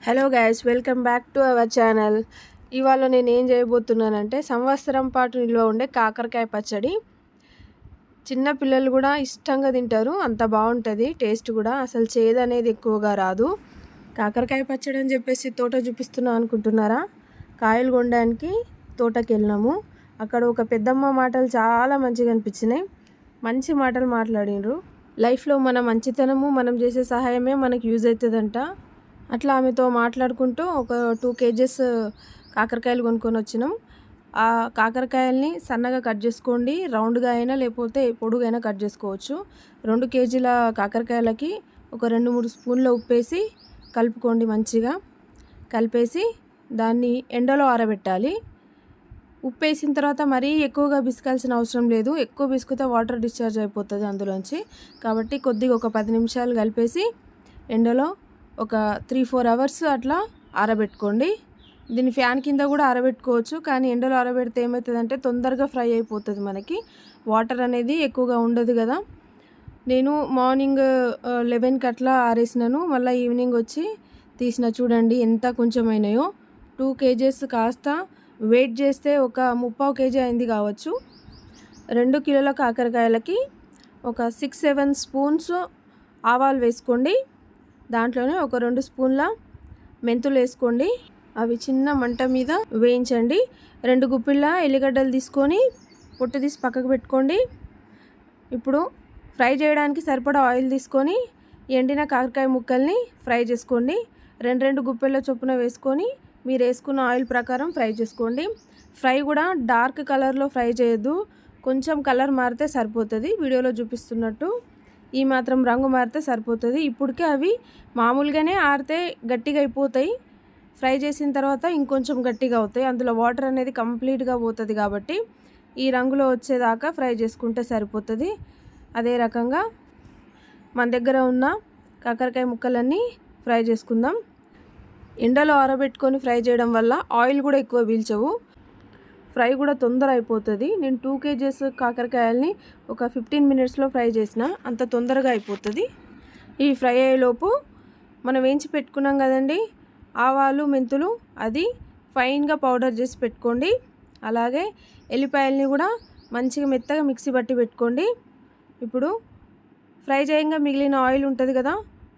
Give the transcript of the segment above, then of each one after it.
Hello guys, welcome back to our channel. ఇవాళ నేను ఏం చేయబోతున్నానంటే సంవత్సరం పాటు నిల్వ ఉండే కాకరకాయ పచ్చడి. చిన్న పిల్లలు కూడా ఇష్టంగా తింటారు, అంత బాగుంటుంది టేస్ట్ కూడా. అసలు చేదు అనేది ఎక్కువగా రాదు. కాకరకాయ పచ్చడి అని చెప్పేసి తోట చూపిస్తున్నా అనుకుంటున్నారా? కాయలు కొనడానికి తోటకి వెళ్ళినాము. అక్కడ ఒక పెద్దమ్మ మాటలు చాలా మంచిగా అనిపించినాయి. మంచి మాటలు మాట్లాడినరు. లైఫ్లో మన మంచితనము, మనం చేసే సహాయమే మనకు యూజ్ అవుతుందంట. అట్లా ఆమెతో మాట్లాడుకుంటూ ఒక 2 kgs కాకరకాయలు కొనుక్కొని వచ్చినాం. ఆ కాకరకాయల్ని సన్నగా కట్ చేసుకోండి, రౌండ్గా అయినా లేకపోతే పొడుగైనా కట్ చేసుకోవచ్చు. 2 kgల కాకరకాయలకి ఒక 2-3 స్పూన్ల ఉప్పేసి కలుపుకోండి. మంచిగా కలిపేసి దాన్ని ఎండలో ఆరబెట్టాలి. ఉప్పు వేసిన తర్వాత మరీ ఎక్కువగా బిసుకాల్సిన అవసరం లేదు. ఎక్కువ బిసుకుతే వాటర్ డిశ్చార్జ్ అయిపోతుంది అందులోంచి. కాబట్టి కొద్దిగా ఒక 10 నిమిషాలు కలిపేసి ఎండలో ఒక 3-4 అవర్స్ అట్లా ఆరబెట్టుకోండి. దీన్ని ఫ్యాన్ కింద కూడా ఆరబెట్టుకోవచ్చు, కానీ ఎండలో ఆరబెడితే ఏమవుతుందంటే తొందరగా ఫ్రై అయిపోతుంది, మనకి వాటర్ అనేది ఎక్కువగా ఉండదు కదా. నేను మార్నింగ్ 11కి అట్లా ఆరేసినాను, మళ్ళీ ఈవినింగ్ వచ్చి తీసిన. చూడండి ఎంత కొంచెం అయినాయో. 2 kgs కాస్త వెయిట్ చేస్తే ఒక 3/4 kg అయింది కావచ్చు. 2 కిలోల కాకరకాయలకి ఒక 6-7 స్పూన్స్ ఆవాలు వేసుకోండి. దాంట్లోనే ఒక 2 స్పూన్ల మెంతులు వేసుకోండి. అవి చిన్న మంట మీద వేయించండి. 2 గుప్పిళ్ళ ఎల్లిగడ్డలు తీసుకొని పొట్టు తీసి పక్కకు పెట్టుకోండి. ఇప్పుడు ఫ్రై చేయడానికి సరిపడా ఆయిల్ తీసుకొని ఎండిన కాకరకాయ ముక్కల్ని ఫ్రై చేసుకోండి. 2 గుప్పిళ్ళ చొప్పున వేసుకొని మీరు వేసుకున్న ఆయిల్ ప్రకారం ఫ్రై చేసుకోండి. ఫ్రై కూడా డార్క్ కలర్లో ఫ్రై చేయొద్దు, కొంచెం కలర్ మారితే సరిపోతుంది. వీడియోలో చూపిస్తున్నట్టు ఈ మాత్రం రంగు మారితే సరిపోతుంది. ఇప్పటికే అవి మామూలుగానే ఆరితే గట్టిగా అయిపోతాయి. ఫ్రై చేసిన తర్వాత ఇంకొంచెం గట్టిగా అవుతాయి. అందులో వాటర్ అనేది కంప్లీట్గా పోతుంది కాబట్టి ఈ రంగులో వచ్చేదాకా ఫ్రై చేసుకుంటే సరిపోతుంది. అదే రకంగా మన దగ్గర ఉన్న కాకరకాయ ముక్కలన్నీ ఫ్రై చేసుకుందాం. ఎండలో ఆరబెట్టుకొని ఫ్రై చేయడం వల్ల ఆయిల్ కూడా ఎక్కువ పీల్చవు, ఫ్రై కూడా తొందర అయిపోతుంది. నేను 2 kgs కాకరకాయలని ఒక 15 మినిట్స్లో ఫ్రై చేసిన, అంత తొందరగా అయిపోతుంది. ఈ ఫ్రై అయ్యేలోపు మనం వేయించి పెట్టుకున్నాం కదండి ఆవాలు మెంతులు, అది ఫైన్గా పౌడర్ చేసి పెట్టుకోండి. అలాగే ఎల్లిపాయలని కూడా మంచిగా మెత్తగా మిక్సీ పట్టి పెట్టుకోండి. ఇప్పుడు ఫ్రై చేయంగా మిగిలిన ఆయిల్ ఉంటుంది కదా,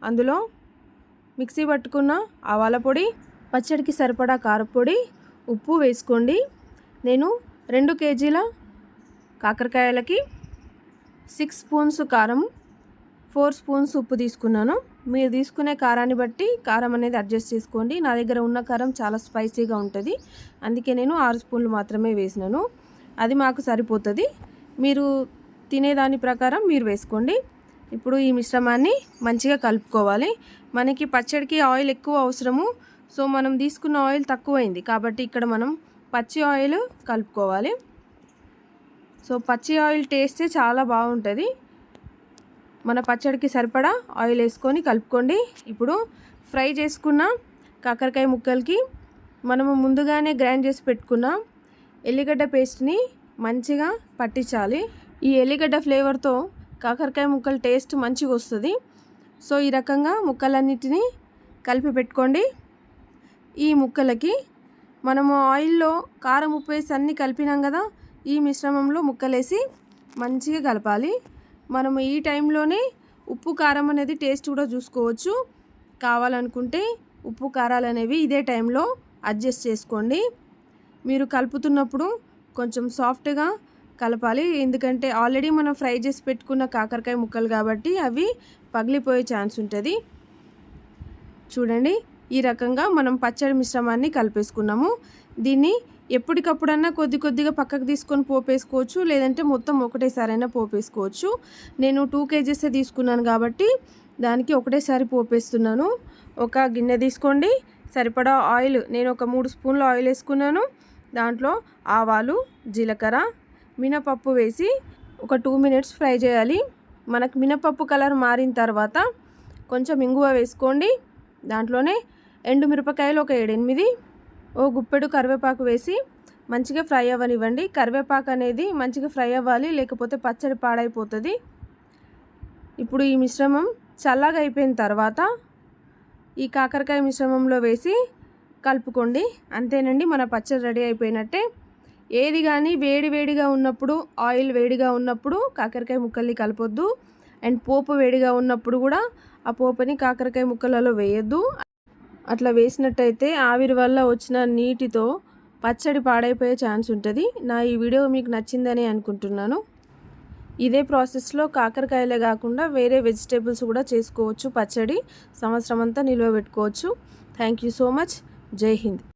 అందులో మిక్సీ పట్టుకున్న ఆవాల పొడి, పచ్చడికి సరిపడా కారపొడి, ఉప్పు వేసుకోండి. నేను 2 kgల కాకరకాయలకి 6 స్పూన్స్ కారం, 4 స్పూన్స్ ఉప్పు తీసుకున్నాను. మీరు తీసుకునే కారాన్ని బట్టి కారం అనేది అడ్జస్ట్ చేసుకోండి. నా దగ్గర ఉన్న కారం చాలా స్పైసీగా ఉంటుంది, అందుకే నేను 6 స్పూన్లు మాత్రమే వేసినాను. అది మాకు సరిపోతుంది. మీరు తినేదాని ప్రకారం మీరు వేసుకోండి. ఇప్పుడు ఈ మిశ్రమాన్ని మంచిగా కలుపుకోవాలి. మనకి పచ్చడికి ఆయిల్ ఎక్కువ అవసరము, సో మనం తీసుకున్న ఆయిల్ తక్కువైంది కాబట్టి ఇక్కడ మనం పచ్చి ఆయిల్ కలుపుకోవాలి. సో పచ్చి ఆయిల్ టేస్టే చాలా బాగుంటుంది. మన పచ్చడికి సరిపడా ఆయిల్ వేసుకొని కలుపుకోండి. ఇప్పుడు ఫ్రై చేసుకున్న కాకరకాయ ముక్కలకి మనము ముందుగానే గ్రైండ్ చేసి పెట్టుకున్న ఎల్లిగడ్డ పేస్ట్ని మంచిగా పట్టించాలి. ఈ ఎల్లిగడ్డ ఫ్లేవర్తో కాకరకాయ ముక్కల టేస్ట్ మంచిగా వస్తుంది. సో ఈ రకంగా ముక్కలన్నిటినీ కలిపి పెట్టుకోండి. ఈ ముక్కలకి మనము ఆయిల్లో కారం ఉప్పు వేసి అన్నీ కలిపినాం కదా, ఈ మిశ్రమంలో ముక్కలేసి మంచిగా కలపాలి. మనము ఈ టైంలోనే ఉప్పు కారం అనేది టేస్ట్ కూడా చూసుకోవచ్చు. కావాలనుకుంటే ఉప్పు కారాలు అనేవి ఇదే టైంలో అడ్జస్ట్ చేసుకోండి. మీరు కలుపుతున్నప్పుడు కొంచెం సాఫ్ట్గా కలపాలి, ఎందుకంటే ఆల్రెడీ మనం ఫ్రై చేసి పెట్టుకున్న కాకరకాయ ముక్కలు కాబట్టి అవి పగిలిపోయే ఛాన్స్ ఉంటుంది. చూడండి, ఈ రకంగా మనం పచ్చడి మిశ్రమాన్ని కలిపేసుకున్నాము. దీన్ని ఎప్పటికప్పుడన్నా కొద్ది కొద్దిగా పక్కకు తీసుకొని పోపేసుకోవచ్చు, లేదంటే మొత్తం ఒకటేసారైనా పోపేసుకోవచ్చు. నేను 2 kgs తీసుకున్నాను కాబట్టి దానికి ఒకటేసారి పోపేస్తున్నాను. ఒక గిన్నె తీసుకోండి, సరిపడా ఆయిల్, నేను ఒక 3 స్పూన్ల ఆయిల్ వేసుకున్నాను. దాంట్లో ఆవాలు, జీలకర్ర, మినపప్పు వేసి ఒక 2 మినిట్స్ ఫ్రై చేయాలి. మనకు మినపప్పు కలర్ మారిన తర్వాత కొంచెం ఇంగువ వేసుకోండి. దాంట్లోనే ఎండుమిరపకాయలు ఒక 7-8, ఓ గుప్పెడు కరివేపాకు వేసి మంచిగా ఫ్రై అవ్వనివ్వండి. కరివేపాకు అనేది మంచిగా ఫ్రై అవ్వాలి, లేకపోతే పచ్చడి పాడైపోతుంది. ఇప్పుడు ఈ మిశ్రమం చల్లగా అయిపోయిన తర్వాత ఈ కాకరకాయ మిశ్రమంలో వేసి కలుపుకోండి. అంతేనండి, మన పచ్చడి రెడీ అయిపోయినట్టే. ఏది కానీ వేడిగా ఉన్నప్పుడు, ఆయిల్ వేడిగా ఉన్నప్పుడు కాకరకాయ ముక్కల్ని కలపొద్దు. అండ్ పోపు వేడిగా ఉన్నప్పుడు కూడా ఆ పోపుని కాకరకాయ ముక్కలలో వేయొద్దు. అట్లా వేసినట్టయితే ఆవిరి వల్ల వచ్చిన నీటితో పచ్చడి పాడైపోయే ఛాన్స్ ఉంటుంది. నా ఈ వీడియో మీకు నచ్చిందని అనుకుంటున్నాను. ఇదే ప్రాసెస్లో కాకరకాయలే కాకుండా వేరే వెజిటేబుల్స్ కూడా చేసుకోవచ్చు. పచ్చడి సంవత్సరం అంతా నిల్వ పెట్టుకోవచ్చు. Thank you so much. జై హింద్.